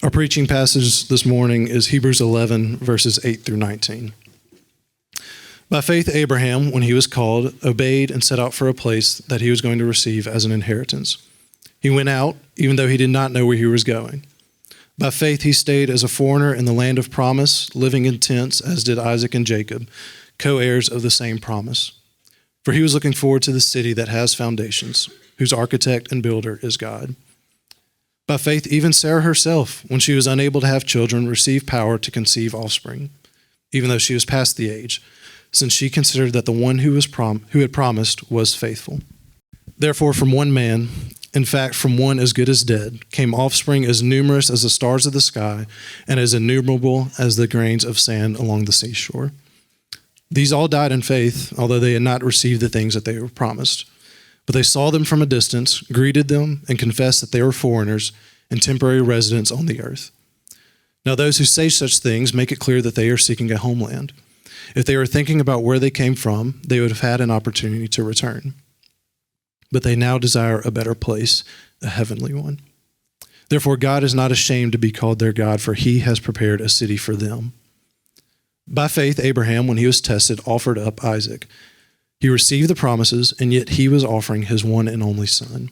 Our preaching passage this morning is Hebrews 11, verses 8 through 19. By faith, Abraham, when he was called, obeyed and set out for a place that he was going to receive as an inheritance. He went out, even though he did not know where he was going. By faith, he stayed as a foreigner in the land of promise, living in tents, as did Isaac and Jacob, co-heirs of the same promise. For he was looking forward to the city that has foundations, whose architect and builder is God. By faith, even Sarah herself, when she was unable to have children, received power to conceive offspring, even though she was past the age, since she considered that the one who had promised was faithful. Therefore, from one man, in fact, from one as good as dead, came offspring as numerous as the stars of the sky and as innumerable as the grains of sand along the seashore. These all died in faith, although they had not received the things that they were promised. But they saw them from a distance, greeted them, and confessed that they were foreigners and temporary residents on the earth. Now those who say such things make it clear that they are seeking a homeland. If they were thinking about where they came from, they would have had an opportunity to return. But they now desire a better place, a heavenly one. Therefore God is not ashamed to be called their God, for he has prepared a city for them. By faith, Abraham, when he was tested, offered up Isaac. He received the promises, and yet he was offering his one and only son,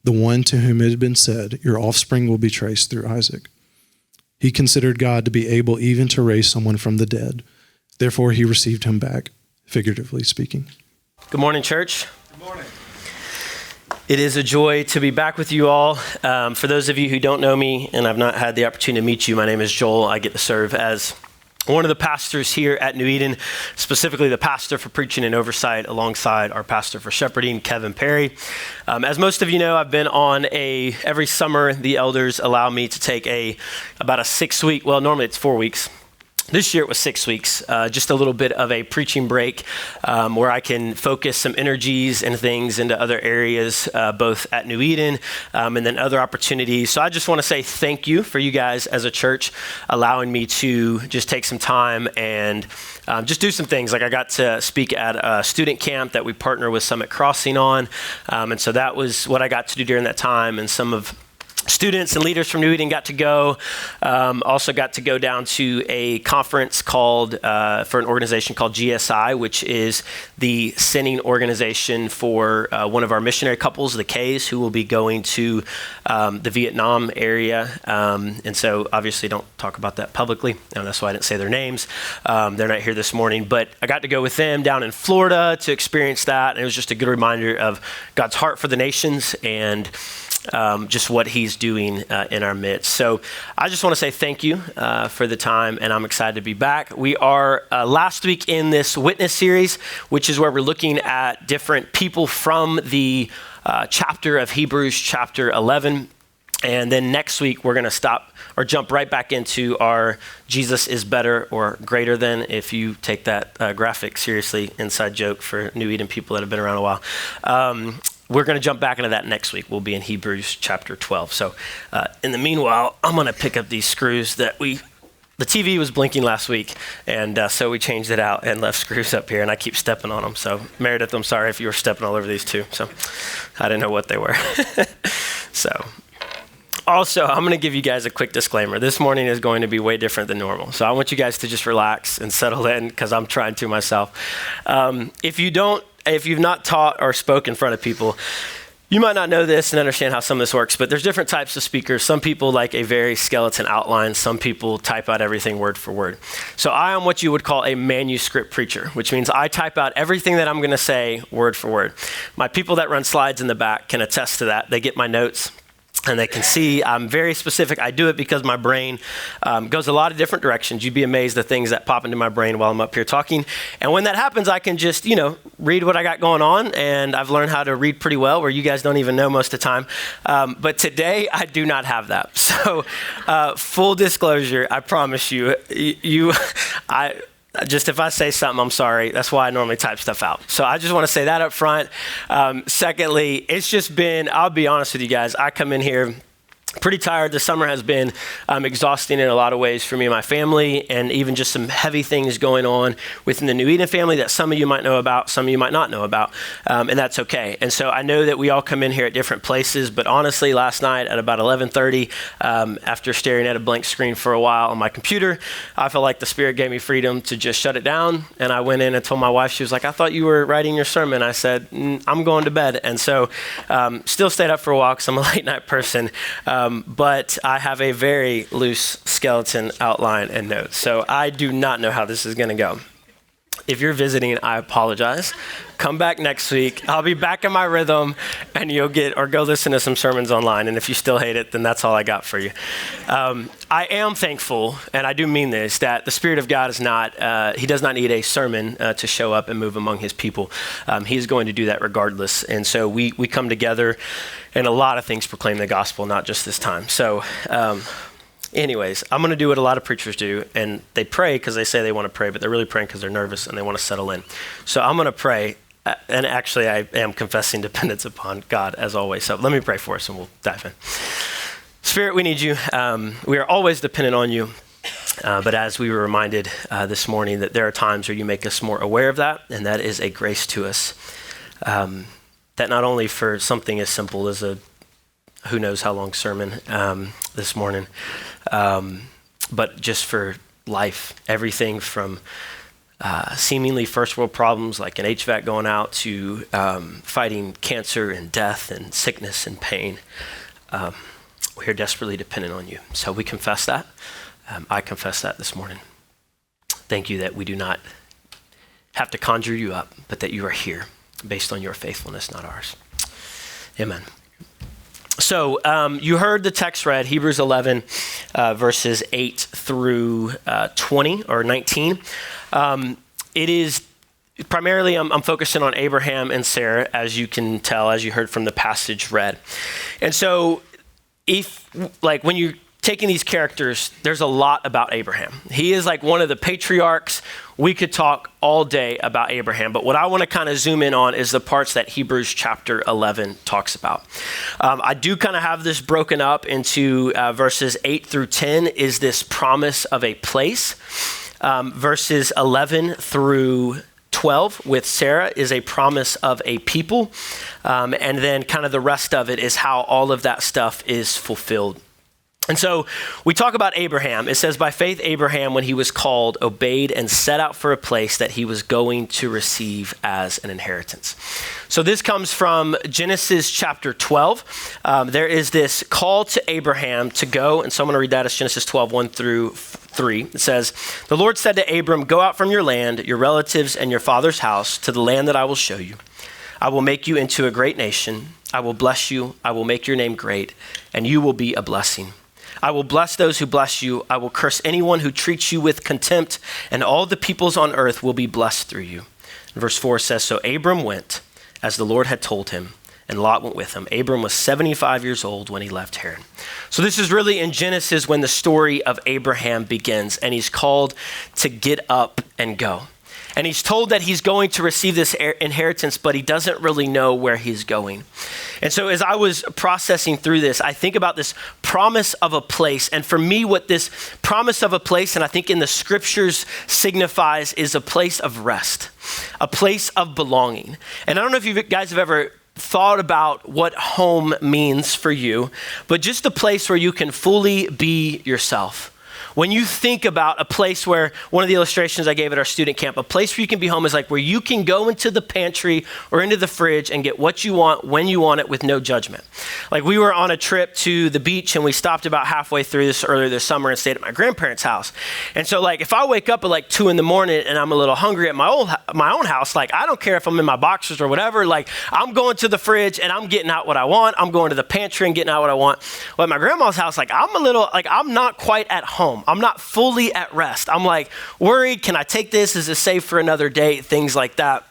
the one to whom it had been said, "Your offspring will be traced through Isaac." He considered God to be able even to raise someone from the dead. Therefore, he received him back, figuratively speaking. Good morning, church. Good morning. It is a joy to be back with you all. For those of you who don't know me and I've not had the opportunity to meet you, my name is Joel. I get to serve as one of the pastors here at New Eden, specifically the pastor for preaching and oversight alongside our pastor for shepherding, Kevin Perry. As most of you know, I've been on every summer, the elders allow me to take about a 6-week, well, normally it's 4 weeks. This year it was 6 weeks, just a little bit of a preaching break where I can focus some energies and things into other areas, both at New Eden and then other opportunities. So I just want to say thank you for you guys as a church allowing me to just take some time and just do some things. Like I got to speak at a student camp that we partner with Summit Crossing on. And so that was what I got to do during that time, and some of students and leaders from New Eden got to go. Also got to go down to a conference called, for an organization called GSI, which is the sending organization for one of our missionary couples, the K's, who will be going to the Vietnam area. And so obviously don't talk about that publicly. And that's why I didn't say their names. They're not here this morning, but I got to go with them down in Florida to experience that. And it was just a good reminder of God's heart for the nations and just what he's doing in our midst. So I just want to say thank you for the time, and I'm excited to be back. We are last week in this witness series, which is where we're looking at different people from the chapter of Hebrews, chapter 11. And then next week, we're going to stop or jump right back into our Jesus is better or greater than, if you take that graphic seriously, inside joke for New Eden people that have been around a while. We're going to jump back into that next week. We'll be in Hebrews chapter 12. So in the meanwhile, I'm going to pick up these screws that the TV was blinking last week, and so we changed it out and left screws up here, and I keep stepping on them. So Meredith, I'm sorry if you were stepping all over these too. So I didn't know what they were. So also, I'm going to give you guys a quick disclaimer. This morning is going to be way different than normal. So I want you guys to just relax and settle in, because I'm trying to myself. If you've not taught or spoke in front of people, you might not know this and understand how some of this works, but there's different types of speakers. Some people like a very skeleton outline. Some people type out everything word for word. So I am what you would call a manuscript preacher, which means I type out everything that I'm going to say word for word. My people that run slides in the back can attest to that. They get my notes, and they can see I'm very specific. I do it because my brain goes a lot of different directions. You'd be amazed at things that pop into my brain while I'm up here talking. And when that happens, I can just, read what I got going on. And I've learned how to read pretty well, where you guys don't even know most of the time. But today, I do not have that. So full disclosure, I promise you, just if I say something, I'm sorry. That's why I normally type stuff out. So I just want to say that up front. Secondly, it's just been, I'll be honest with you guys, I come in here pretty tired. The summer has been exhausting in a lot of ways for me and my family, and even just some heavy things going on within the New Eden family that some of you might know about, some of you might not know about, and that's okay. And so I know that we all come in here at different places, but honestly, last night at about 11:30, after staring at a blank screen for a while on my computer, I felt like the Spirit gave me freedom to just shut it down. And I went in and told my wife, she was like, "I thought you were writing your sermon." I said, "I'm going to bed." And so still stayed up for a while because I'm a late night person. But I have a very loose skeleton outline and notes. So I do not know how this is going to go. If you're visiting, I apologize. Come back next week. I'll be back in my rhythm, and you'll get, or go listen to some sermons online. And if you still hate it, then that's all I got for you. I am thankful, and I do mean this, that the Spirit of God is not, he does not need a sermon to show up and move among his people. He's going to do that regardless. And so we come together, and a lot of things proclaim the gospel, not just this time. So anyways, I'm going to do what a lot of preachers do, and they pray because they say they want to pray, but they're really praying because they're nervous and they want to settle in. So I'm going to pray, and actually I am confessing dependence upon God as always. So let me pray for us and we'll dive in. Spirit, we need you. We are always dependent on you, but as we were reminded this morning that there are times where you make us more aware of that, and that is a grace to us. That not only for something as simple as a who knows how long sermon this morning, but just for life, everything from seemingly first world problems like an HVAC going out to fighting cancer and death and sickness and pain. We're desperately dependent on you. So we confess that. I confess that this morning. Thank you that we do not have to conjure you up, but that you are here based on your faithfulness, not ours. Amen. So you heard the text read, Hebrews 11, verses 8 through 20 or 19. It is primarily, I'm focusing on Abraham and Sarah, as you can tell, as you heard from the passage read. And so when you're taking these characters, there's a lot about Abraham. He is like one of the patriarchs. We could talk all day about Abraham, but what I want to kind of zoom in on is the parts that Hebrews chapter 11 talks about. I do kind of have this broken up into verses 8 through 10 is this promise of a place. Verses 11 through 12 with Sarah is a promise of a people. And then kind of the rest of it is how all of that stuff is fulfilled. And so we talk about Abraham. It says, by faith, Abraham, when he was called, obeyed and set out for a place that he was going to receive as an inheritance. So this comes from Genesis chapter 12. There is this call to Abraham to go. And so I'm going to read that as Genesis 12, 1 through 3. It says, the Lord said to Abram, go out from your land, your relatives, and your father's house to the land that I will show you. I will make you into a great nation. I will bless you. I will make your name great, and you will be a blessing. I will bless those who bless you. I will curse anyone who treats you with contempt, and all the peoples on earth will be blessed through you. And verse 4 says, so Abram went as the Lord had told him, and Lot went with him. Abram was 75 years old when he left Haran. So this is really in Genesis when the story of Abraham begins, and he's called to get up and go. And he's told that he's going to receive this inheritance, but he doesn't really know where he's going. And so as I was processing through this, I think about this promise of a place. And for me, what this promise of a place, and I think in the scriptures signifies, is a place of rest, a place of belonging. And I don't know if you guys have ever thought about what home means for you, but just a place where you can fully be yourself. When you think about a place where, one of the illustrations I gave at our student camp, a place where you can be home is like where you can go into the pantry or into the fridge and get what you want when you want it with no judgment. Like we were on a trip to the beach and we stopped about halfway through this earlier this summer and stayed at my grandparents' house. And so like if I wake up at like 2 a.m. and I'm a little hungry at my own house, like I don't care if I'm in my boxers or whatever, like I'm going to the fridge and I'm getting out what I want. I'm going to the pantry and getting out what I want. Well, at my grandma's house, like I'm not quite at home. I'm not fully at rest. I'm like worried, can I take this? Is it safe for another day? Things like that.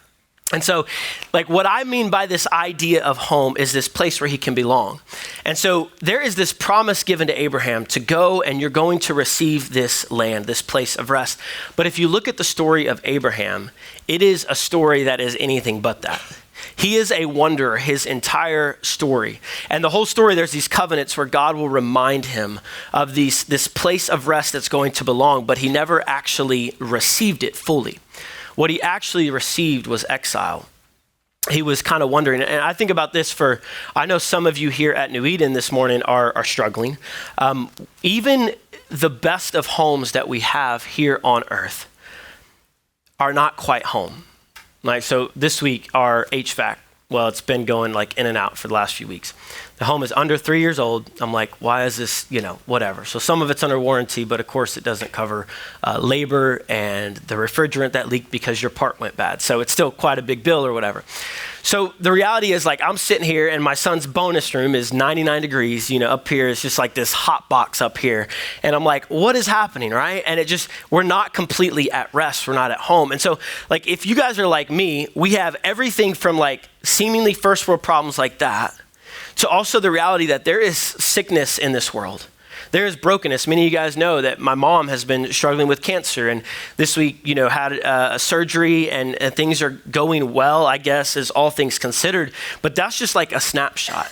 And so like what I mean by this idea of home is this place where he can belong. And so there is this promise given to Abraham to go and you're going to receive this land, this place of rest. But if you look at the story of Abraham, it is a story that is anything but that. He is a wanderer, his entire story. And the whole story, there's these covenants where God will remind him of this place of rest that's going to belong, but he never actually received it fully. What he actually received was exile. He was kind of wondering, and I think about this I know some of you here at New Eden this morning are struggling. Even the best of homes that we have here on earth are not quite home. Like, so this week, our HVAC, well, it's been going like in and out for the last few weeks. The home is under 3 years old. I'm like, why is this, whatever. So some of it's under warranty, but of course it doesn't cover labor and the refrigerant that leaked because your part went bad. So it's still quite a big bill or whatever. So the reality is, like, I'm sitting here and my son's bonus room is 99 degrees, up here is just like this hot box up here. And I'm like, what is happening, right? And we're not completely at rest. We're not at home. And so, like, if you guys are like me, we have everything from like seemingly first world problems like that to also the reality that there is sickness in this world. There is brokenness. Many of you guys know that my mom has been struggling with cancer, and this week, had a surgery, and things are going well, I guess, as all things considered. But that's just like a snapshot.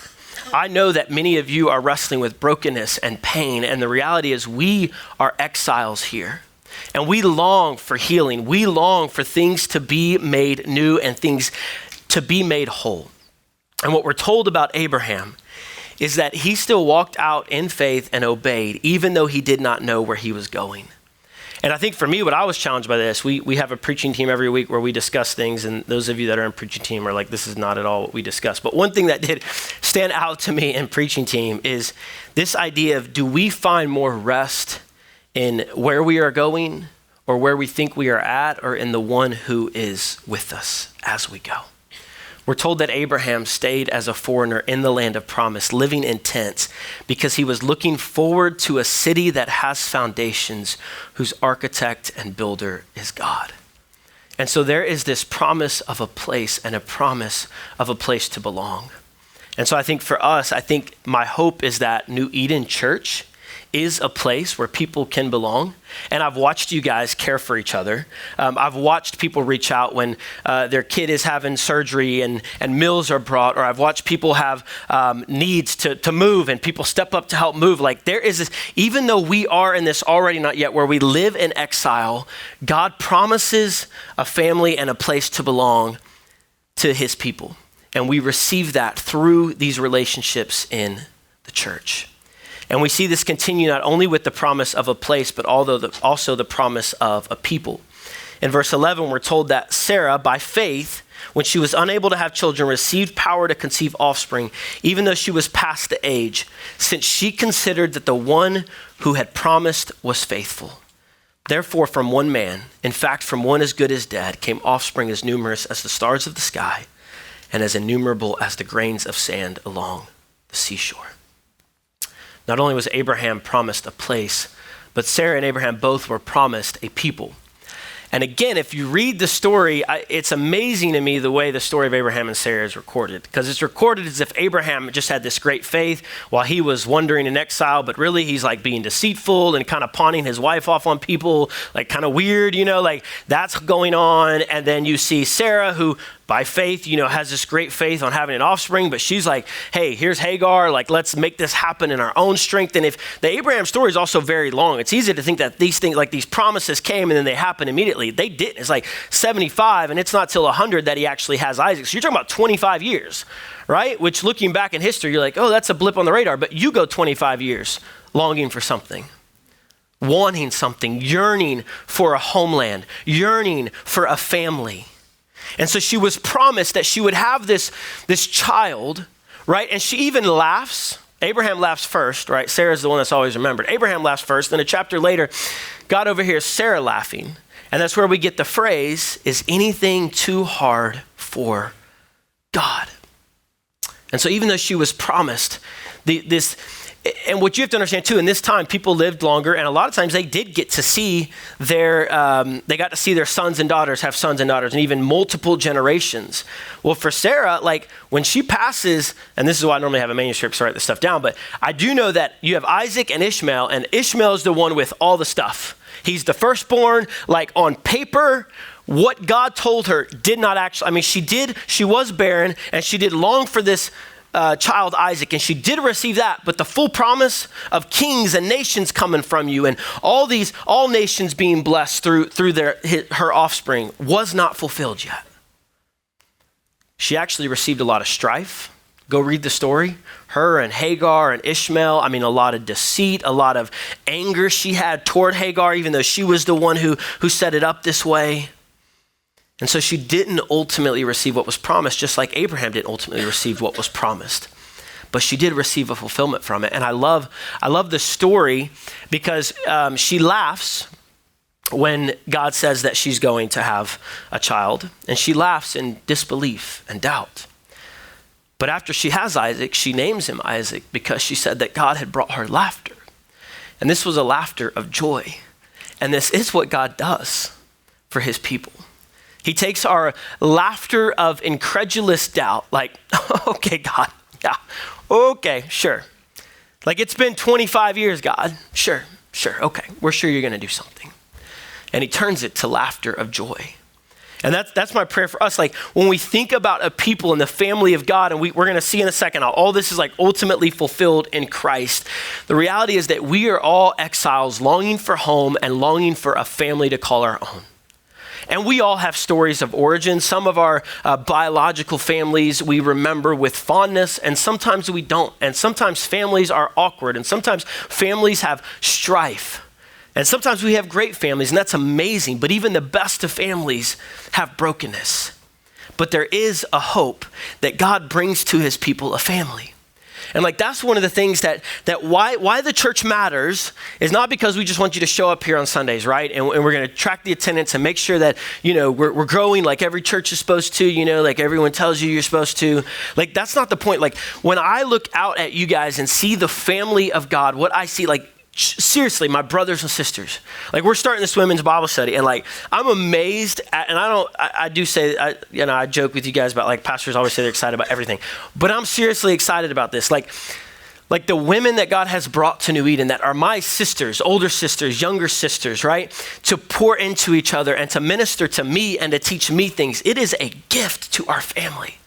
I know that many of you are wrestling with brokenness and pain, and the reality is we are exiles here. And we long for healing. We long for things to be made new and things to be made whole. And what we're told about Abraham is that he still walked out in faith and obeyed, even though he did not know where he was going. And I think for me, what I was challenged by this, we have a preaching team every week where we discuss things, and those of you that are in preaching team are like, this is not at all what we discuss. But one thing that did stand out to me in preaching team is this idea of, do we find more rest in where we are going or where we think we are at, or in the one who is with us as we go? We're told that Abraham stayed as a foreigner in the land of promise, living in tents, because he was looking forward to a city that has foundations, whose architect and builder is God. And so there is this promise of a place and a promise of a place to belong. And so I think for us, my hope is that New Eden Church is a place where people can belong. And I've watched you guys care for each other. I've watched people reach out when their kid is having surgery and meals are brought, or I've watched people have needs to move and people step up to help move. Like, there is this, even though we are in this already not yet where we live in exile, God promises a family and a place to belong to his people. And we receive that through these relationships in the church. And we see this continue not only with the promise of a place, but also the promise of a people. In verse 11, we're told that Sarah, by faith, when she was unable to have children, received power to conceive offspring, even though she was past the age, since she considered that the one who had promised was faithful. Therefore, from one man, in fact, from one as good as dead, came offspring as numerous as the stars of the sky and as innumerable as the grains of sand along the seashore. Not only was Abraham promised a place, but Sarah and Abraham both were promised a people. And again, if you read the story, it's amazing to me the way the story of Abraham and Sarah is recorded, because it's recorded as if Abraham just had this great faith while he was wandering in exile, but really he's like being deceitful and kind of pawning his wife off on people, like kind of weird, like that's going on. And then you see Sarah, who by faith, has this great faith on having an offspring, but she's like, hey, here's Hagar, like, let's make this happen in our own strength. And if the Abraham story is also very long, it's easy to think that these things, like these promises came and then they happen immediately. They didn't. It's like 75, and it's not till 100 that he actually has Isaac. So you're talking about 25 years, right? Which, looking back in history, you're like, oh, that's a blip on the radar. But you go 25 years longing for something, wanting something, yearning for a homeland, yearning for a family. And so she was promised that she would have this child, right? And she even laughs. Abraham laughs first, right? Sarah's the one that's always remembered. Abraham laughs first. Then a chapter later, God overhears Sarah laughing. And that's where we get the phrase, is anything too hard for God? And so even though she was promised this, and what you have to understand too, in this time, people lived longer, and a lot of times they did get to see they got to see their sons and daughters have sons and daughters, and even multiple generations. Well, for Sarah, like when she passes, and this is why I normally have a manuscript to write this stuff down, but I do know that you have Isaac and Ishmael is the one with all the stuff. He's the firstborn, like on paper, what God told her did not actually, she was barren and she did long for this child Isaac, and she did receive that, but the full promise of kings and nations coming from you and all nations being blessed through her offspring was not fulfilled yet. She actually received a lot of strife. Go read the story. Her and Hagar and Ishmael, a lot of deceit, a lot of anger she had toward Hagar, even though she was the one who set it up this way. And so she didn't ultimately receive what was promised, just like Abraham didn't ultimately receive what was promised. But she did receive a fulfillment from it. And I love the story because she laughs when God says that she's going to have a child. And she laughs in disbelief and doubt. But after she has Isaac, she names him Isaac because she said that God had brought her laughter. And this was a laughter of joy. And this is what God does for his people. He takes our laughter of incredulous doubt, like, okay, God, yeah, okay, sure. Like, it's been 25 years, God, sure, okay, we're sure you're gonna do something. And he turns it to laughter of joy. And that's my prayer for us. Like, when we think about a people in the family of God, and we're gonna see in a second how all this is like ultimately fulfilled in Christ, the reality is that we are all exiles longing for home and longing for a family to call our own. And we all have stories of origin. Some of our biological families we remember with fondness, and sometimes we don't. And sometimes families are awkward, and sometimes families have strife. And sometimes we have great families, and that's amazing. But even the best of families have brokenness. But there is a hope that God brings to his people a family. And like, that's one of the things that why the church matters is not because we just want you to show up here on Sundays, right? And we're going to track the attendance and make sure that, we're growing like every church is supposed to, like everyone tells you you're supposed to. Like, that's not the point. Like, when I look out at you guys and see the family of God, what I see, like, seriously, my brothers and sisters, like, we're starting this women's Bible study, and like, I'm amazed at, and I joke with you guys about, like, pastors always say they're excited about everything, but I'm seriously excited about this. Like the women that God has brought to New Eden that are my sisters, older sisters, younger sisters, right? To pour into each other and to minister to me and to teach me things. It is a gift to our family.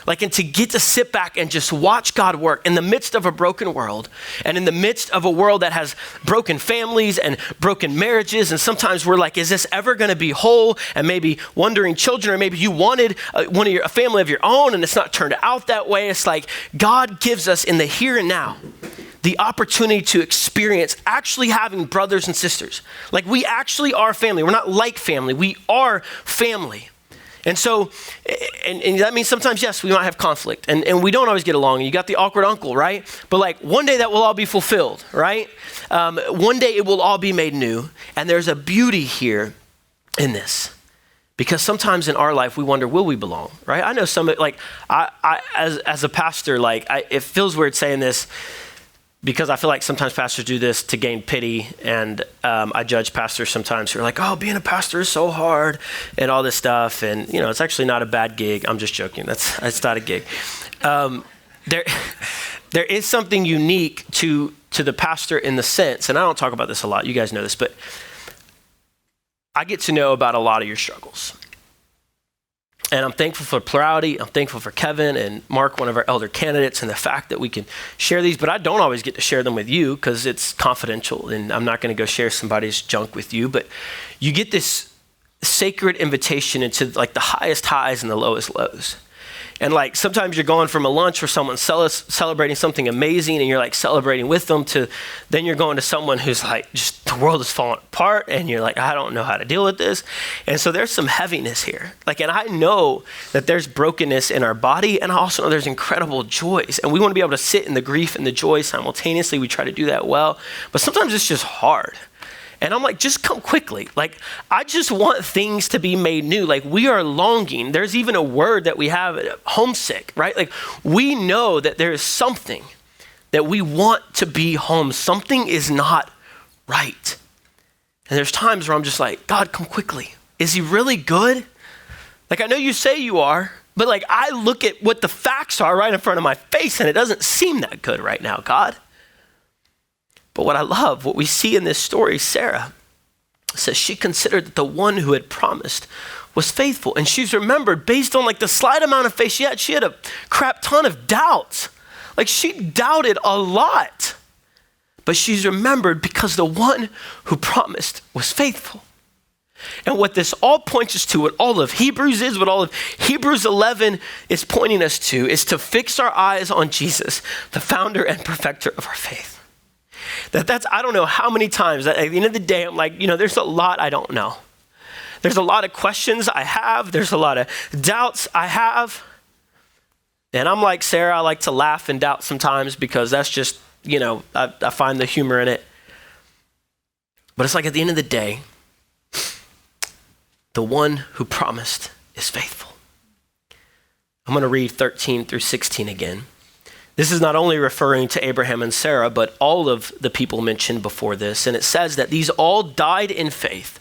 Like, and to get to sit back and just watch God work in the midst of a broken world and in the midst of a world that has broken families and broken marriages. And sometimes we're like, is this ever going to be whole? And maybe wondering children, or maybe you wanted a family of your own and it's not turned out that way. It's like God gives us in the here and now the opportunity to experience actually having brothers and sisters. Like, we actually are family. We're not like family. We are family. And so, and that means sometimes, yes, we might have conflict and we don't always get along. You got the awkward uncle, right? But like, one day that will all be fulfilled, right? One day it will all be made new. And there's a beauty here in this, because sometimes in our life we wonder, will we belong, right? I know as a pastor, it feels weird saying this, because I feel like sometimes pastors do this to gain pity, and I judge pastors sometimes who are like, oh, being a pastor is so hard and all this stuff. And, it's actually not a bad gig. I'm just joking. It's not a gig. There is something unique to the pastor in the sense, and I don't talk about this a lot. You guys know this, but I get to know about a lot of your struggles. And I'm thankful for plurality. I'm thankful for Kevin and Mark, one of our elder candidates, and the fact that we can share these, but I don't always get to share them with you because it's confidential and I'm not going to go share somebody's junk with you, but you get this sacred invitation into like the highest highs and the lowest lows. And like, sometimes you're going from a lunch where someone's celebrating something amazing and you're like celebrating with them, to then you're going to someone who's like, just the world is falling apart and you're like, I don't know how to deal with this. And so there's some heaviness here. Like, and I know that there's brokenness in our body, and I also know there's incredible joys, and we want to be able to sit in the grief and the joy simultaneously. We try to do that well, but sometimes it's just hard. And I'm like, just come quickly. Like, I just want things to be made new. Like, we are longing. There's even a word that we have, homesick, right? Like, we know that there is something that we want to be home. Something is not right. And there's times where I'm just like, God, come quickly. Is he really good? Like, I know you say you are, but like, I look at what the facts are right in front of my face and it doesn't seem that good right now, God. But what I love, what we see in this story, Sarah says she considered that the one who had promised was faithful. And she's remembered based on like the slight amount of faith she had. She had a crap ton of doubts. Like she doubted a lot. But she's remembered because the one who promised was faithful. And what this all points us to, what all of Hebrews is, what all of Hebrews 11 is pointing us to, is to fix our eyes on Jesus, the founder and perfecter of our faith. That's, I don't know how many times, at the end of the day, I'm like, there's a lot I don't know. There's a lot of questions I have. There's a lot of doubts I have. And I'm like Sarah, I like to laugh and doubt sometimes because that's just, I find the humor in it. But it's like at the end of the day, the one who promised is faithful. I'm going to read 13 through 16 again. This is not only referring to Abraham and Sarah, but all of the people mentioned before this. And it says that these all died in faith,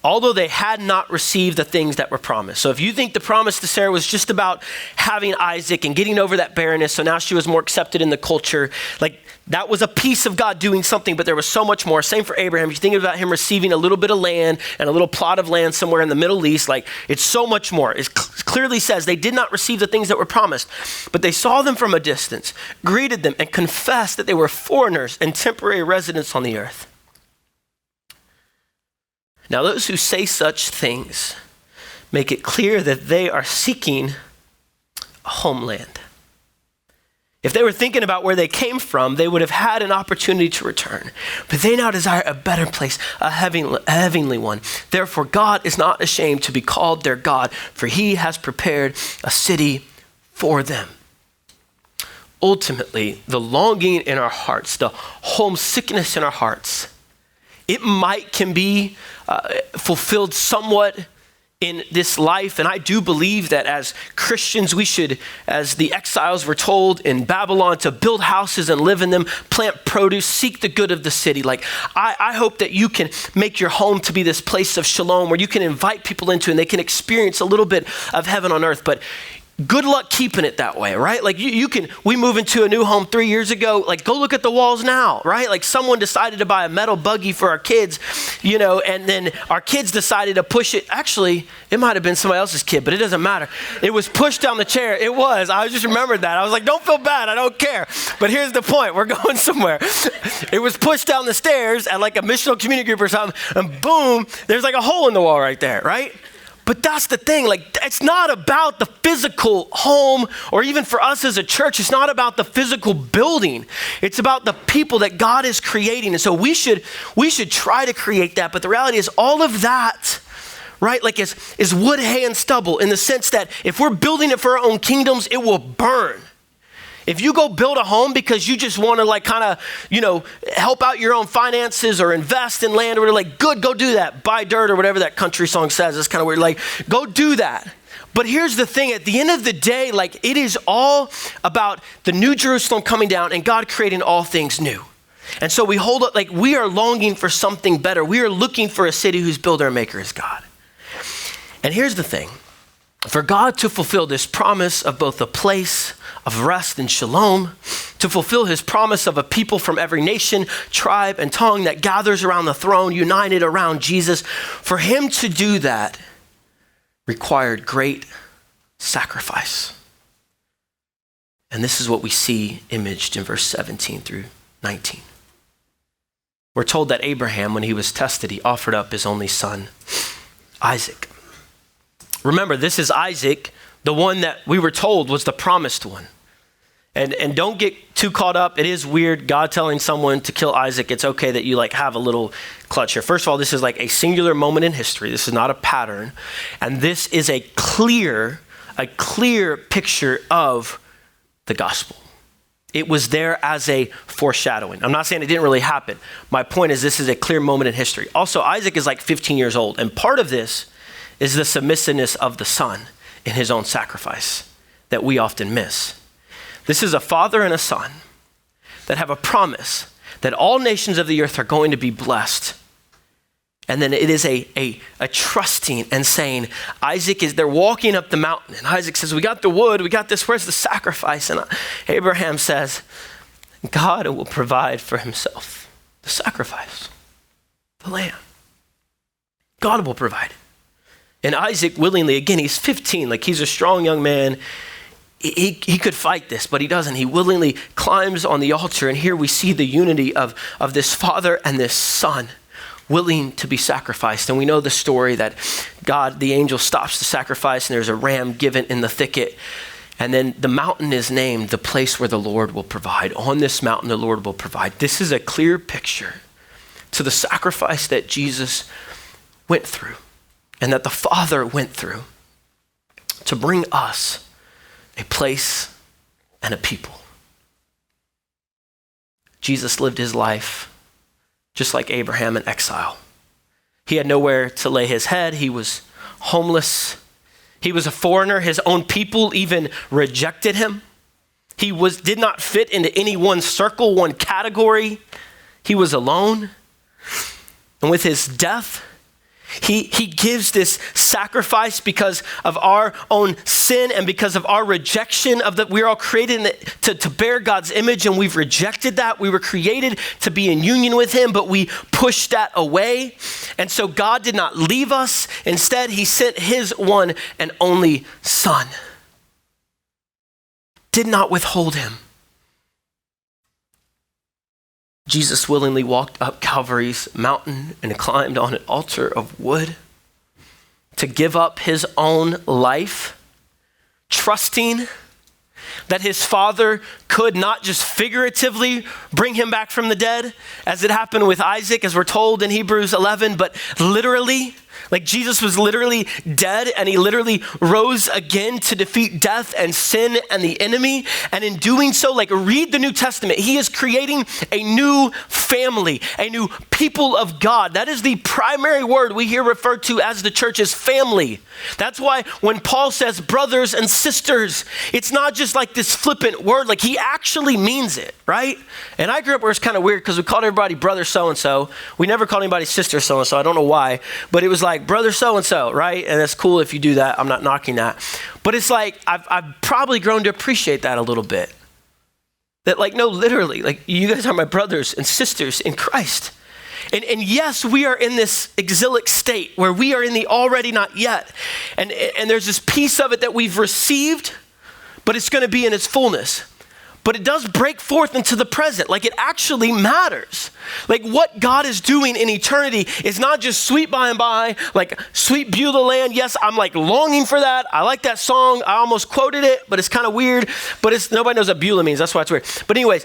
although they had not received the things that were promised. So if you think the promise to Sarah was just about having Isaac and getting over that barrenness, so now she was more accepted in the culture, like that was a piece of God doing something, but there was so much more. Same for Abraham. If you think about him receiving a little bit of land and a little plot of land somewhere in the Middle East, like it's so much more. It clearly says they did not receive the things that were promised, but they saw them from a distance, greeted them, and confessed that they were foreigners and temporary residents on the earth. Now, those who say such things make it clear that they are seeking a homeland. If they were thinking about where they came from, they would have had an opportunity to return. But they now desire a better place, a heavenly one. Therefore, God is not ashamed to be called their God, for he has prepared a city for them. Ultimately, the longing in our hearts, the homesickness in our hearts, it can be fulfilled somewhat in this life. And I do believe that as Christians, we should, as the exiles were told in Babylon, to build houses and live in them, plant produce, seek the good of the city. Like, I hope that you can make your home to be this place of shalom where you can invite people into and they can experience a little bit of heaven on earth. But good luck keeping it that way, right? Like we moved into a new home 3 years ago. Like, go look at the walls now, right? Like someone decided to buy a metal buggy for our kids, and then our kids decided to push it. Actually, it might've been somebody else's kid, but it doesn't matter. It was pushed down the chair. It was, I just remembered that. I was like, don't feel bad. I don't care. But here's the point. We're going somewhere. It was pushed down the stairs at like a missional community group or something, and boom, there's like a hole in the wall right there, right? But that's the thing, like it's not about the physical home, or even for us as a church, it's not about the physical building. It's about the people that God is creating. And so we should try to create that. But the reality is all of that, right, like is wood, hay, and stubble, in the sense that if we're building it for our own kingdoms, it will burn. If you go build a home because you just want to like kind of, help out your own finances or invest in land, or whatever, like good, go do that. Buy dirt or whatever that country song says. It's kind of weird. Like, go do that. But here's the thing, at the end of the day, like it is all about the new Jerusalem coming down and God creating all things new. And so we hold up, like we are longing for something better. We are looking for a city whose builder and maker is God. And here's the thing, for God to fulfill this promise of both a place of rest and shalom, to fulfill his promise of a people from every nation, tribe, and tongue that gathers around the throne, united around Jesus, for him to do that required great sacrifice. And this is what we see imaged in verse 17 through 19. We're told that Abraham, when he was tested, he offered up his only son, Isaac. Remember, this is Isaac, the one that we were told was the promised one. And don't get too caught up. It is weird, God telling someone to kill Isaac. It's okay that you like have a little clutch here. First of all, this is like a singular moment in history. This is not a pattern. And this is a clear picture of the gospel. It was there as a foreshadowing. I'm not saying it didn't really happen. My point is this is a clear moment in history. Also, Isaac is like 15 years old. And part of this is the submissiveness of the son in his own sacrifice that we often miss. This is a father and a son that have a promise that all nations of the earth are going to be blessed. And then it is a trusting and saying, they're walking up the mountain. And Isaac says, we got the wood, we got this, where's the sacrifice? And Abraham says, God will provide for himself the sacrifice, the lamb. God will provide. And Isaac willingly, again, he's 15, like he's a strong young man. He could fight this, but he doesn't. He willingly climbs on the altar. And here we see the unity of this father and this son willing to be sacrificed. And we know the story that God, the angel, stops the sacrifice and there's a ram given in the thicket. And then the mountain is named the place where the Lord will provide. On this mountain, the Lord will provide. This is a clear picture to the sacrifice that Jesus went through and that the Father went through to bring us a place and a people. Jesus lived his life just like Abraham in exile. He had nowhere to lay his head. He was homeless. He was a foreigner. His own people even rejected him. He did not fit into any one circle, one category. He was alone. And with his death, he gives this sacrifice because of our own sin and because of our rejection of that. We're all created to bear God's image, and we've rejected that. We were created to be in union with him, but we pushed that away. And so God did not leave us. Instead, he sent his one and only son. Did not withhold him. Jesus willingly walked up Calvary's mountain and climbed on an altar of wood to give up his own life, trusting that his Father could not just figuratively bring him back from the dead, as it happened with Isaac, as we're told in Hebrews 11, but literally. Like Jesus was literally dead and he literally rose again to defeat death and sin and the enemy. And in doing so, like read the New Testament, he is creating a new family, a new people of God. That is the primary word we hear referred to as the church is family. That's why when Paul says brothers and sisters, it's not just like this flippant word, like he actually means it, right? And I grew up where it's kind of weird because we called everybody brother so-and-so. We never called anybody sister so-and-so. I don't know why, but it was like brother so-and-so, right? And it's cool if you do that. I'm not knocking that. But it's like, I've probably grown to appreciate that a little bit. That like, no, literally, like you guys are my brothers and sisters in Christ. And yes, we are in this exilic state where we are in the already not yet. And there's this piece of it that we've received, but it's going to be in its fullness. But it does break forth into the present. Like it actually matters. Like what God is doing in eternity is not just sweet by and by, like sweet Beulah land. Yes, I'm like longing for that. I like that song. I almost quoted it, but it's kind of weird. But nobody knows what Beulah means. That's why it's weird. But anyways,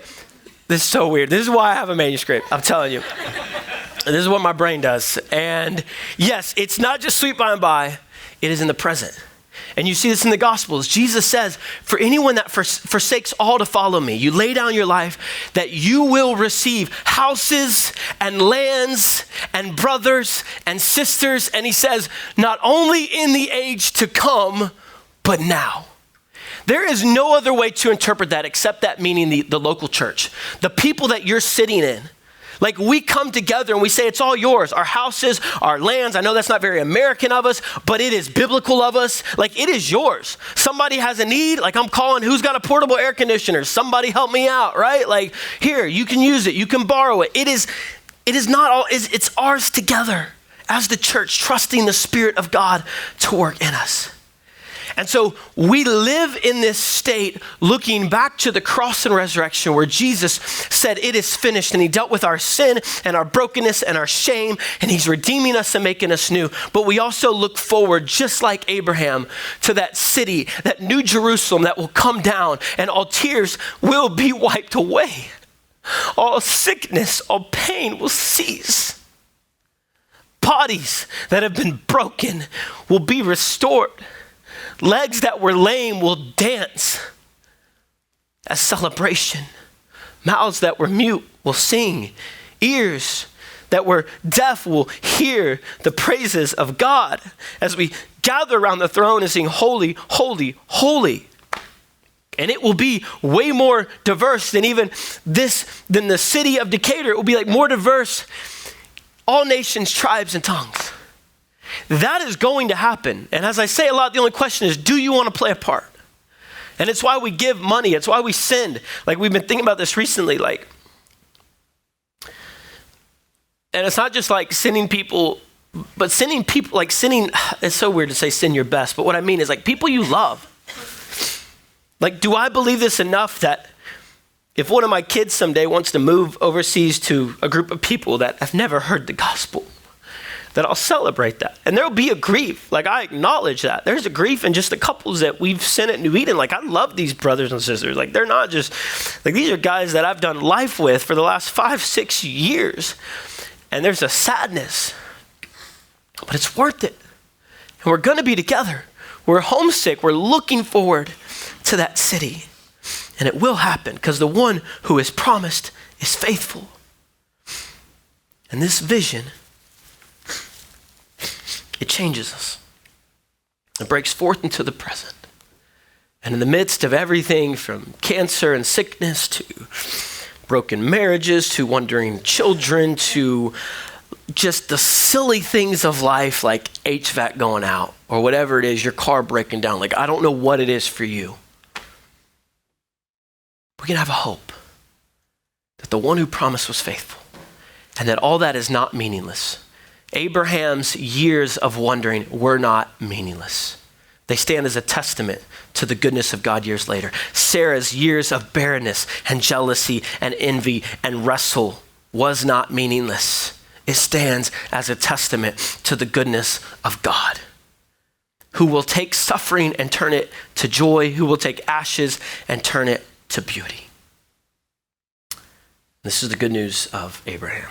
this is so weird. This is why I have a manuscript. I'm telling you. This is what my brain does. And yes, it's not just sweet by and by. It is in the present. And you see this in the Gospels. Jesus says, for anyone that forsakes all to follow me, you lay down your life, that you will receive houses and lands and brothers and sisters. And he says, not only in the age to come, but now. There is no other way to interpret that except that meaning the local church, the people that you're sitting in. Like we come together and we say, it's all yours, our houses, our lands. I know that's not very American of us, but it is biblical of us. Like it is yours. Somebody has a need, like I'm calling, who's got a portable air conditioner? Somebody help me out, right? Like here, you can use it, you can borrow it. It is not all, it's ours together as the church, trusting the Spirit of God to work in us. And so we live in this state looking back to the cross and resurrection where Jesus said it is finished, and he dealt with our sin and our brokenness and our shame, and he's redeeming us and making us new. But we also look forward, just like Abraham, to that city, that new Jerusalem that will come down, and all tears will be wiped away. All sickness, all pain will cease. Bodies that have been broken will be restored. Legs that were lame will dance as celebration. Mouths that were mute will sing. Ears that were deaf will hear the praises of God as we gather around the throne and sing, holy, holy, holy. And it will be way more diverse than even than the city of Decatur. It will be like more diverse, all nations, tribes, and tongues. That is going to happen. And as I say a lot, the only question is, do you want to play a part? And it's why we give money. It's why we send. Like we've been thinking about this recently, like, and it's not just like sending people But sinning people, like sinning, it's so weird to say sin your best, but what I mean is like people you love. Like, do I believe this enough that if one of my kids someday wants to move overseas to a group of people that have never heard the gospel, that I'll celebrate that? And there'll be a grief. Like, I acknowledge that. There's a grief in just the couples that we've sent at New Eden. Like, I love these brothers and sisters. Like, they're not just, like, these are guys that I've done life with for the last 5-6 years. And there's a sadness, but it's worth it. And we're going to be together. We're homesick. We're looking forward to that city. And it will happen because the one who is promised is faithful. And this vision, it changes us. It breaks forth into the present. And in the midst of everything from cancer and sickness to broken marriages to wandering children to just the silly things of life like HVAC going out or whatever it is, your car breaking down. Like, I don't know what it is for you. We can have a hope that the one who promised was faithful and that all that is not meaningless. Abraham's years of wandering were not meaningless. They stand as a testament to the goodness of God years later. Sarah's years of barrenness and jealousy and envy and wrestle was not meaningless. It stands as a testament to the goodness of God, who will take suffering and turn it to joy, who will take ashes and turn it to beauty. This is the good news of Abraham.